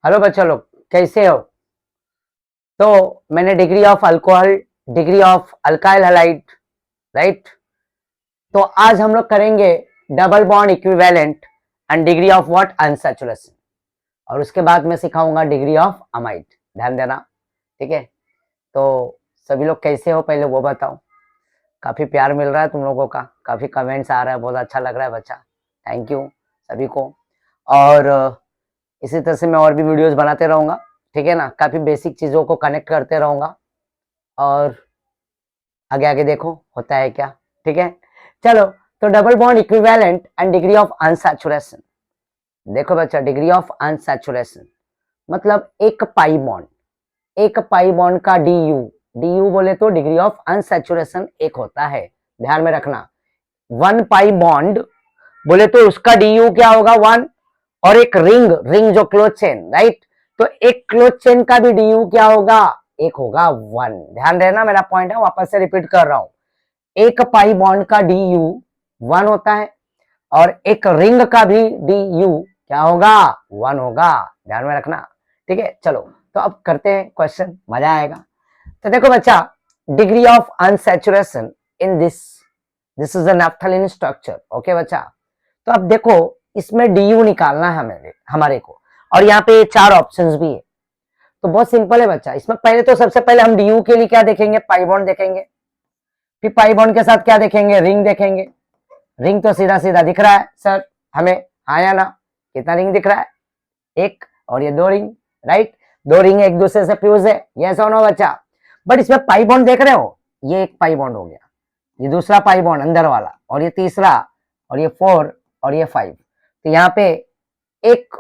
Hello बच्चों लोग, कैसे हो? तो मैंने degree of alcohol, degree of alkyl halide, right. तो आज हम लोग करेंगे double bond equivalent and degree of what, unsaturation. और उसके बाद मैं सिखाऊंगा डिग्री ऑफ अमाइड। ध्यान देना, ठीक है। तो सभी लोग कैसे हो पहले वो बताओ। काफी प्यार मिल रहा है तुम लोगों का, काफी कमेंट्स आ रहा है, बहुत अच्छा लग रहा है बच्चा। थैंक यू सभी को। और इसी तरह से मैं और भी वीडियोस बनाते रहूंगा, ठीक है ना। काफी बेसिक चीजों को कनेक्ट करते रहूंगा और आगे आगे देखो होता है क्या, ठीक है। चलो, तो double bond equivalent and degree of unsaturation. देखो बच्चा, डिग्री ऑफ अनसैचुरेशन मतलब एक पाई बॉन्ड का डी यू बोले तो डिग्री ऑफ अनसैचुरेशन एक होता है। ध्यान में रखना, वन पाई बॉन्ड बोले तो उसका डी यू क्या होगा, वन। और एक रिंग रिंग जो क्लोज चेन, राइट। तो एक क्लोज चेन का भी डी यू क्या होगा, एक होगा, वन। ध्यान देना, मेरा पॉइंट है, वापस से रिपीट कर रहा हूं। एक पाई बॉन्ड का डी यू वन होता है और एक रिंग का भी डी यू क्या होगा, वन होगा। ध्यान में रखना, ठीक है। चलो, तो अब करते हैं क्वेश्चन, मजा आएगा। तो देखो बच्चा, degree of unsaturation in this is a naphthalene structure. Okay बच्चा, तो अब देखो, इसमें डी यू निकालना है हमारे को। और यहाँ पे चार ऑप्शंस भी है। तो बहुत सिंपल है बच्चा। इसमें पहले तो सबसे पहले हम डी यू के लिए क्या देखेंगे, पाई बॉन्ड देखेंगे। फिर पाई बॉन्ड के साथ क्या देखेंगे, रिंग देखेंगे। रिंग तो सीधा सीधा दिख रहा है सर हमें, हाँ या ना। कितना रिंग दिख रहा है, एक। और ये दो रिंग, राइट। दो रिंग एक दूसरे से फ्यूज है, यस और नो बच्चा। बट इसमें पाई बॉन्ड देख रहे हो, ये एक पाई बॉन्ड हो गया, ये दूसरा पाई बॉन्ड अंदर वाला, और ये तीसरा, और ये फोर, और ये फाइव। तो यहाँ पे एक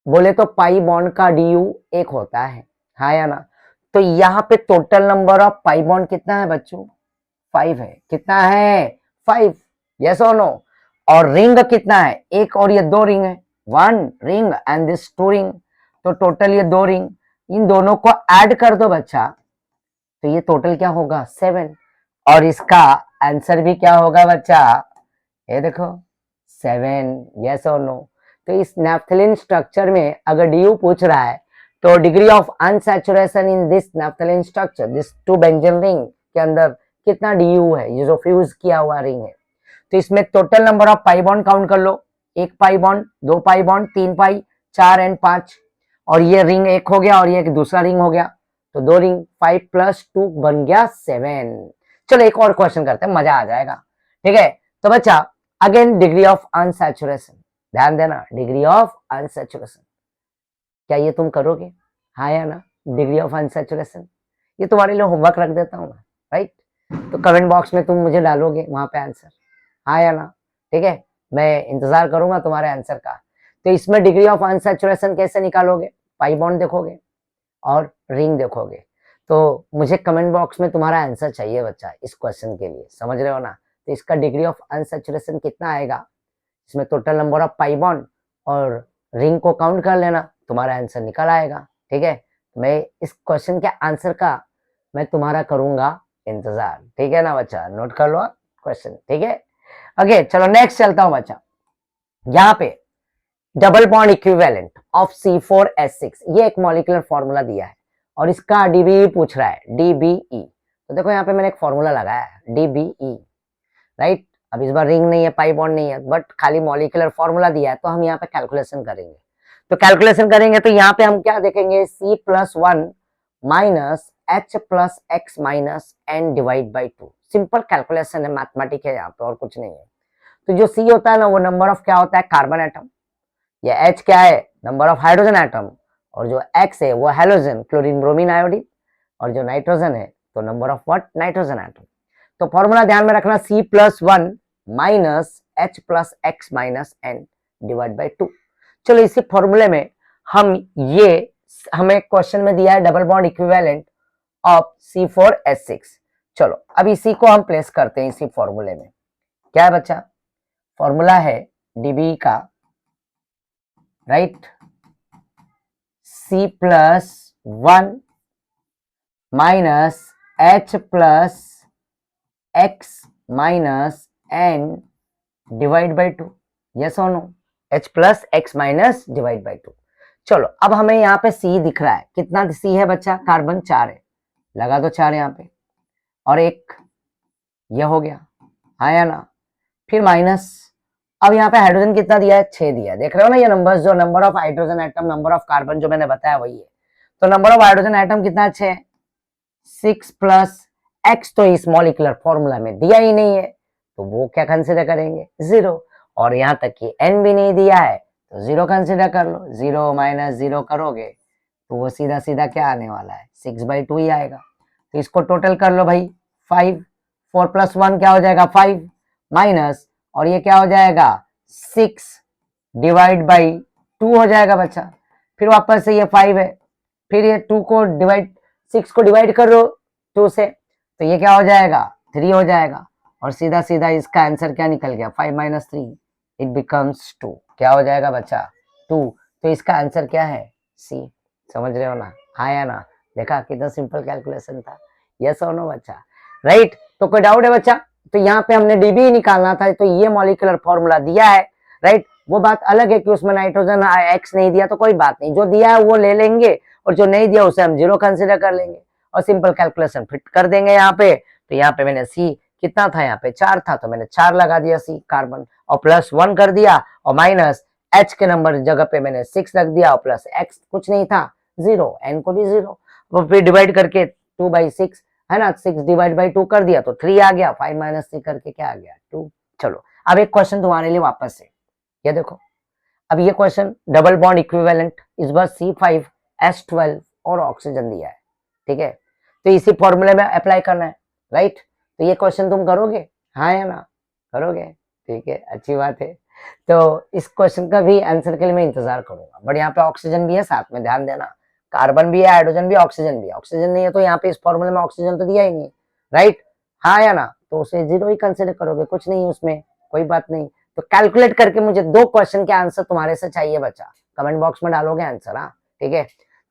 बोले तो पाई बॉन्ड का डी यू एक होता है, हाँ या ना। तो यहाँ पे total number of pi bond कितना है बच्चों, फाइव है। कितना है, फाइव, यस और नो। और रिंग कितना है, एक, और ये दो रिंग है, one ring and this two ring. तो टोटल ये दो रिंग, इन दोनों को ऐड कर दो बच्चा, तो ये टोटल क्या होगा, सेवन। और इसका आंसर भी क्या होगा बच्चा, ये देखो, सेवन, यस और नो। तो इस नैप्थलीन स्ट्रक्चर में अगर डी यू पूछ रहा है, तो degree of unsaturation in this naphthalene structure, this two benzene ring के अंदर कितना डी यू है, ये जो फ्यूज किया हुआ रिंग है। तो इसमें total number of pi bond count कर लो, एक पाई बॉन्ड, दो पाई बॉन्ड, तीन पाई, चार एंड पांच। और ये रिंग एक हो गया और ये एक दूसरा रिंग हो गया, तो दो रिंग, फाइव प्लस टू बन गया सेवन। चलो एक और क्वेश्चन करते हैं, मजा आ जाएगा, ठीक है। तो बच्चा, अगेन डिग्री ऑफ अनसैचुरेशन, ध्यान देना, डिग्री ऑफ अनसैचुरेशन, क्या ये तुम करोगे, हाँ या ना। डिग्री ऑफ अनसैचुरेशन, ये तुम्हारे लिए होमवर्क रख देता हूँ मैं, राइट। तो कमेंट बॉक्स में तुम मुझे डालोगे वहां पे आंसर, हाँ या ना, ठीक है। मैं इंतजार करूंगा तुम्हारे आंसर का। तो इसमें डिग्री ऑफ अनसैचुरेशन कैसे निकालोगे, पाई बॉन्ड देखोगे और रिंग देखोगे। तो मुझे कमेंट बॉक्स में तुम्हारा आंसर चाहिए बच्चा इस क्वेश्चन के लिए, समझ रहे हो ना। तो इसका डिग्री ऑफ अनसैचुरेशन कितना आएगा, इसमें total number of pi bond और रिंग को काउंट कर लेना, तुम्हारा आंसर निकल आएगा, ठीक है। मैं इस क्वेश्चन के आंसर का मैं तुम्हारा करूंगा इंतजार, ठीक है ना बच्चा। नोट कर लो क्वेश्चन, ठीक है। ओके चलो नेक्स्ट चलता हूं बच्चा। यहाँ पे double bond equivalent of C4H6, ये एक मॉलिक्यूलर फॉर्मूला दिया है और इसका डीबीई पूछ रहा है, डीबीई। तो देखो यहाँ पे मैंने एक फॉर्मूला लगाया है, डीबीई, राइट। अब इस बार रिंग नहीं है, पाई बॉन्ड नहीं है, बट खाली मॉलिक्यूलर फॉर्मूला दिया है, तो हम यहाँ पे कैलकुलेशन करेंगे। तो कैलकुलेशन करेंगे तो यहाँ पे हम क्या देखेंगे, C+1 minus H plus x minus n divide by two. Simple calculation है, मैथमेटिक है यहाँ पे, और कुछ नहीं है। तो जो C होता है ना, वो नंबर ऑफ क्या होता है, कार्बन एटम। ये H क्या है, नंबर ऑफ हाइड्रोजन एटम। और जो X है वो हैलोजन, क्लोरीन ब्रोमीन आयोडीन। और जो नाइट्रोजन है तो number of what, nitrogen atom. तो फॉर्मूला ध्यान में रखना, C+1 minus H plus x minus n divide by two. चलो इसी फॉर्मूले में हम ये, हमें क्वेश्चन में दिया है double bond equivalent of C4H6। चलो अब इसी को हम प्लेस करते हैं इसी फॉर्मूले में। क्या है बच्चा, फॉर्मूला है डीबी का, right. C+1 minus H plus x minus n divide by two, yes और no. H plus x minus divide by two. चलो अब हमें यहाँ पे सी दिख रहा है, कितना सी है बच्चा, कार्बन 4 है, लगा दो 4 यहाँ पे, और एक ये हो गया, आया ना, फिर माइनस, अब यहाँ पे हाइड्रोजन कितना दिया है, 6 दिया है, देख रहे हो ना ये नंबर्स, जो number of hydrogen atom, number of carbon जो मैंने बताया वही है। तो नंबर ऑफ हाइड्रोजन एटम कितना, 6, 6 प्लस एक्स, तो इस मॉलिक्यूलर फॉर्मूला में दिया ही नहीं है, तो वो क्या कंसिडर करेंगे, 0, और यहाँ तक कि एन भी नहीं दिया है तो 0 कंसिडर कर लो, 0 माइनस 0 करोगे तो वो सीधा सीधा क्या आने वाला है, 6/2 ही आएगा। तो इसको टोटल कर लो भाई, 5, 4 प्लस 1 क्या हो जाएगा 5, माइनस, और ये क्या हो जाएगा 6 डिवाइड बाई 2 हो जाएगा बच्चा, फिर वापस से ये 5 है, फिर ये 2 को डिवाइड, 6 को डिवाइड कर दो 2 से, तो ये क्या हो जाएगा 3 हो जाएगा, और सीधा सीधा इसका आंसर क्या निकल गया, 5 माइनस 3 इट बिकम्स 2, क्या हो जाएगा बच्चा 2, तो इसका आंसर क्या है, सी। समझ रहे हो ना, आया ना, देखा कितना सिंपल कैलकुलेशन था, यस और नो बच्चा, राइट। तो कोई डाउट है बच्चा, तो यहाँ पे हमने डीबी निकालना था, तो ये मॉलिक्यूलर फॉर्मूला दिया है, राइट। वो बात अलग है कि उसमें नाइट्रोजन एक्स नहीं दिया तो कोई बात नहीं, जो दिया है वो ले लेंगे, और जो नहीं दिया उसे हम 0 कंसिडर कर लेंगे, और सिंपल कैलकुलेशन फिट कर देंगे यहाँ पे। तो यहाँ पे मैंने सी कितना था, यहाँ पे 4 था, तो मैंने 4 लगा दिया सी कार्बन, और प्लस 1 कर दिया, और माइनस एच के नंबर जगह पे मैंने 6 रख दिया, और प्लस एक्स कुछ नहीं था 0, एन को भी 0, वो फिर डिवाइड करके 2/6 है ना, 6 डिवाइड बाई 2 कर दिया तो 3 आ गया, 5 माइनस 3 करके क्या आ गया 2। चलो अब एक क्वेश्चन तुम्हारे लिए वापस से, ये देखो, अब ये क्वेश्चन डबल बॉन्ड इक्विवेलेंट, इस बार C5H12 और ऑक्सीजन दिया है, ठीक है, तो इसी फॉर्मूले में अप्लाई करना है, राइट। तो ये क्वेश्चन तुम करोगे, हाँ या ना, करोगे, ठीक है, अच्छी बात है। तो इस क्वेश्चन का भी आंसर के लिए मैं इंतजार करूंगा, बट यहाँ पे ऑक्सीजन भी है साथ में, ध्यान देना, कार्बन भी है, हाइड्रोजन भी है, ऑक्सीजन भी है, ऑक्सीजन नहीं है तो यहाँ पे इस फॉर्मूले में ऑक्सीजन तो दिया ही नहीं, राइट, हाँ या ना, तो उसे 0 ही कंसिडर करोगे, कुछ नहीं उसमें, कोई बात नहीं। तो कैलकुलेट करके मुझे 2 क्वेश्चन के आंसर तुम्हारे से चाहिए बच्चा, कमेंट बॉक्स में डालोगे आंसर, हाँ ठीक है।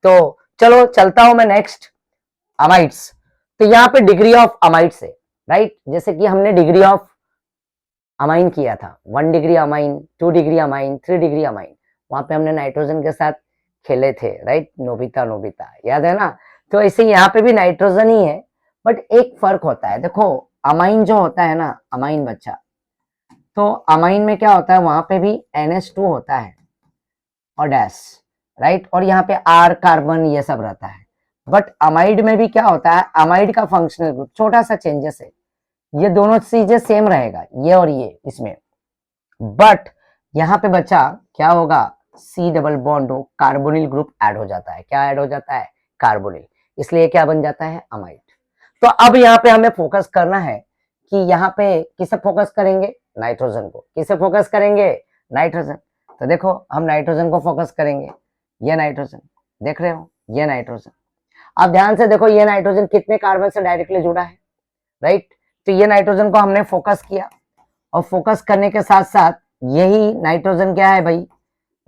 तो चलो चलता हूं मैं नेक्स्ट, अमाइड्स। तो यहाँ पे डिग्री ऑफ अमाइड्स है, राइट, जैसे कि हमने डिग्री ऑफ अमाइन किया था, 1 degree amine, 2 degree amine, 3 degree amine, वहां पे हमने नाइट्रोजन के साथ खेले थे, राइट, नोबिता नोबिता, याद है ना। तो ऐसे यहाँ पे भी नाइट्रोजन ही है, बट एक फर्क होता है, देखो अमाइन जो होता है ना, अमाइन बच्चा, तो अमाइन में क्या होता है, वहां पे भी NH2 होता है और डैश, राइट, और यहाँ पे R कार्बन ये सब रहता है, बट अमाइड में भी क्या होता है, अमाइड का फंक्शनल ग्रुप छोटा सा चेंजेस है, ये दोनों चीजें सेम रहेगा, ये और ये इसमें, बट यहाँ पे बच्चा क्या होगा, C डबल बॉन्ड हो, कार्बोनिल ग्रुप ऐड हो जाता है, क्या ऐड हो जाता है, कार्बोनिल, इसलिए क्या बन जाता है, अमाइड। तो अब यहाँ पे हमें फोकस करना है कि यहाँ पे किसे फोकस करेंगे, नाइट्रोजन को, किसे फोकस करेंगे, नाइट्रोजन। तो देखो हम नाइट्रोजन को फोकस करेंगे, ये नाइट्रोजन देख रहे हो, ये नाइट्रोजन, अब ध्यान से देखो ये नाइट्रोजन कितने कार्बन से डायरेक्टली जुड़ा है, राइट। तो ये नाइट्रोजन को हमने फोकस किया, और फोकस करने के साथ साथ यही नाइट्रोजन क्या है भाई,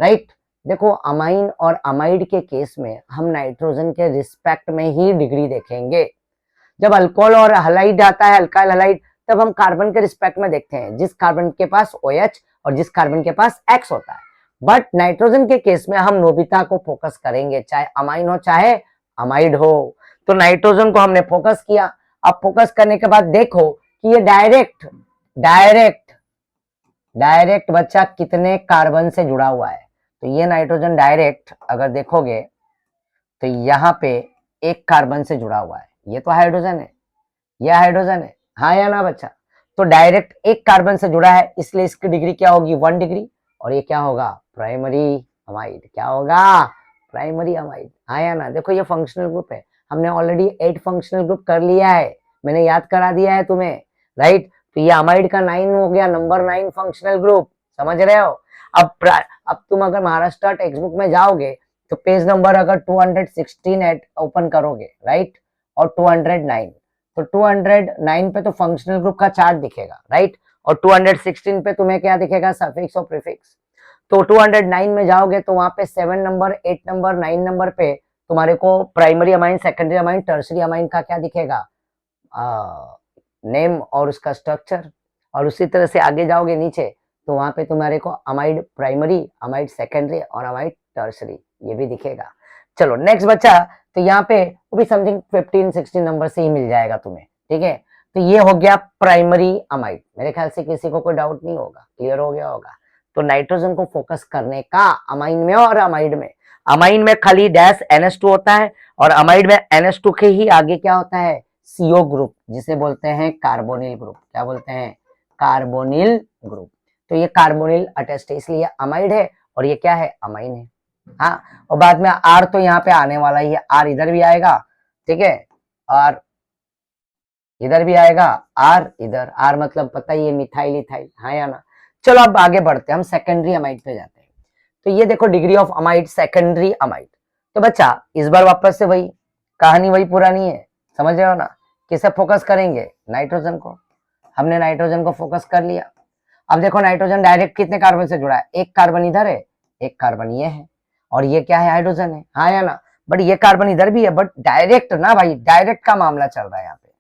राइट। देखो अमाइन और अमाइड के केस में हम नाइट्रोजन के रिस्पेक्ट में ही डिग्री देखेंगे, जब अल्कोहल और हलाइड आता है, अल्काइल हलाइड, तब हम कार्बन के रिस्पेक्ट में देखते हैं, जिस कार्बन के पास OH और जिस कार्बन के पास X होता है, बट नाइट्रोजन के केस में हम नोबिता को फोकस करेंगे, चाहे अमाइन हो चाहे अमाइड हो। तो नाइट्रोजन को हमने फोकस किया, अब फोकस करने के बाद देखो कि ये डायरेक्ट डायरेक्ट डायरेक्ट बच्चा कितने कार्बन से जुड़ा हुआ है, तो ये नाइट्रोजन डायरेक्ट अगर देखोगे तो यहाँ पे 1 कार्बन से जुड़ा हुआ है, ये तो हाइड्रोजन है, यह हाइड्रोजन है, हाँ या ना बच्चा। तो डायरेक्ट 1 कार्बन से जुड़ा है, इसलिए इसकी डिग्री क्या होगी, 1 डिग्री, और ये क्या होगा, प्राइमरी अमाइड, क्या होगा, प्राइमरी अमाइड, हाँ या ना। देखो ये फंक्शनल ग्रुप है, हमने ऑलरेडी 8 फंक्शनल ग्रुप कर लिया है, मैंने याद करा दिया है तुम्हें, राइट। तो ये अमाइड का 9 हो गया, नंबर 9 फंक्शनल ग्रुप, समझ रहे हो। अब तुम अगर महाराष्ट्र टेक्स्ट बुक में जाओगे तो पेज नंबर अगर 216 ओपन करोगे, राइट, और 209, तो 209 पे तो फंक्शनल ग्रुप का चार्ट दिखेगा, राइट, और 216 पे तुम्हें क्या दिखेगा, सफिक्स और प्रीफिक्स। तो 209 में जाओगे तो वहां पे 7 नंबर, 8 नंबर, 9 नंबर पे तुम्हारे को primary amine, secondary amine, tertiary amine का क्या दिखेगा, नेम और उसका स्ट्रक्चर, और उसी तरह से आगे जाओगे नीचे तो वहां पे तुम्हारे को अमाइड प्राइमरी, अमाइड सेकेंडरी और अमाइड टर्सरी ये भी दिखेगा। चलो नेक्स्ट बच्चा, तो यहाँ पे वो भी समथिंग 15-16 नंबर से ही मिल जाएगा तुम्हें, ठीक है। तो ये हो गया प्राइमरी अमाइड, मेरे ख्याल से किसी को कोई डाउट नहीं होगा, क्लियर हो गया होगा। तो नाइट्रोजन को फोकस करने का अमाइन में और अमाइड में, अमाइन में खाली डैश NH2 होता है और अमाइड में NH2 के ही आगे क्या होता है, CO ग्रुप, जिसे बोलते हैं कार्बोनिल ग्रुप। क्या बोलते हैं, कार्बोनिल ग्रुप। तो ये कार्बोनिल अटेस्ट है, इसलिए अमाइड है और ये क्या है, अमाइन है। हाँ, और बाद में R तो यहाँ पे आने वाला ही है, R इधर भी आएगा, ठीक है, और इधर भी आएगा, R इधर, R मतलब पता ही है मिथाइल इथाइल, हाँ या ना। चलो अब आगे बढ़ते हैं, हम सेकेंडरी अमाइड पे जाते हैं। तो ये देखो degree of amide, secondary amide. तो बच्चा इस बार वापस से वही कहानी, वही पुरानी है, समझ रहे हो ना। किसे फोकस करेंगे, नाइट्रोजन को। हमने नाइट्रोजन को फोकस कर लिया। अब देखो नाइट्रोजन डायरेक्ट कितने कार्बन से जुड़ा है, एक कार्बन इधर है, एक कार्बन ये है, और ये क्या है, हाइड्रोजन है, हाँ या ना। बट ये कार्बन इधर भी है, बट डायरेक्ट ना भाई, डायरेक्ट का मामला चल रहा है यहाँ पे।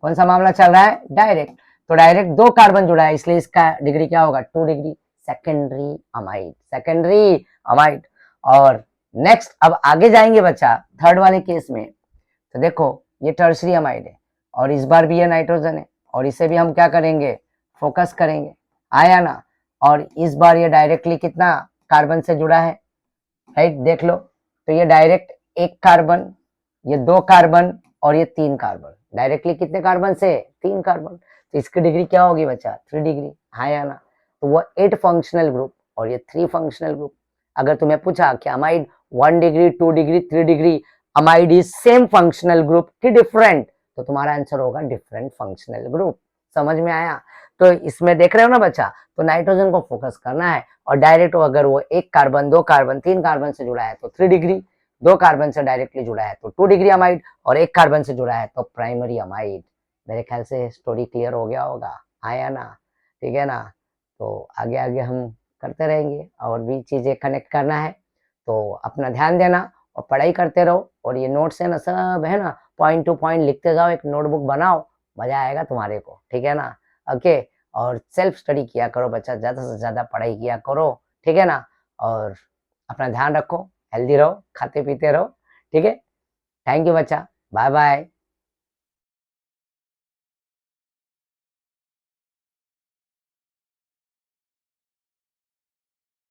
कौन सा मामला चल रहा है, डायरेक्ट। तो डायरेक्ट 2 कार्बन जुड़ा है, इसलिए इसका डिग्री क्या होगा, 2 degree, secondary amide, secondary amide. और नेक्स्ट अब आगे जाएंगे बच्चा, थर्ड वाले केस में। तो देखो ये टर्शरी अमाइड है और इस बार भी ये नाइट्रोजन है और इसे भी हम क्या करेंगे, फोकस करेंगे, आया ना। और इस बार ये डायरेक्टली कितना कार्बन से जुड़ा है, राइट, देख लो। तो ये डायरेक्ट 1 कार्बन, ये 2 कार्बन और ये 3 कार्बन, डायरेक्टली कितने कार्बन से, 3 कार्बन। तो इसकी डिग्री क्या होगी बच्चा, 3 डिग्री, हाँ या ना। तो वो 8 फंक्शनल ग्रुप और ये 3 फंक्शनल ग्रुप। अगर तुम्हें पूछा कि amide 1 degree, 2 degree, 3 degree, amide is same functional group की डिफरेंट, तो तुम्हारा आंसर होगा डिफरेंट फंक्शनल ग्रुप। समझ में आया। तो इसमें देख रहे हो ना बच्चा, तो नाइट्रोजन को फोकस करना है और डायरेक्ट अगर वो 1 कार्बन, 2 कार्बन, 3 कार्बन से जुड़ा है तो 3 डिग्री, 2 कार्बन से डायरेक्टली जुड़ा है तो 2 डिग्री अमाइड, और 1 कार्बन से जुड़ा है तो प्राइमरी अमाइड। मेरे ख्याल से स्टोरी क्लियर हो गया होगा, आया ना, ठीक है ना। तो आगे आगे हम करते रहेंगे और भी चीजें कनेक्ट करना है, तो अपना ध्यान देना और पढ़ाई करते रहो। और ये नोट्स है ना, सब है ना, पॉइंट टू पॉइंट लिखते जाओ, एक नोटबुक बनाओ, मजा आएगा तुम्हारे को, ठीक है ना। ओके, और सेल्फ स्टडी किया करो बच्चा, ज्यादा से ज्यादा पढ़ाई किया करो, ठीक है ना। और अपना ध्यान रखो, हेल्दी रहो, खाते पीते रहो, ठीक है। थैंक यू बच्चा, बाय बाय।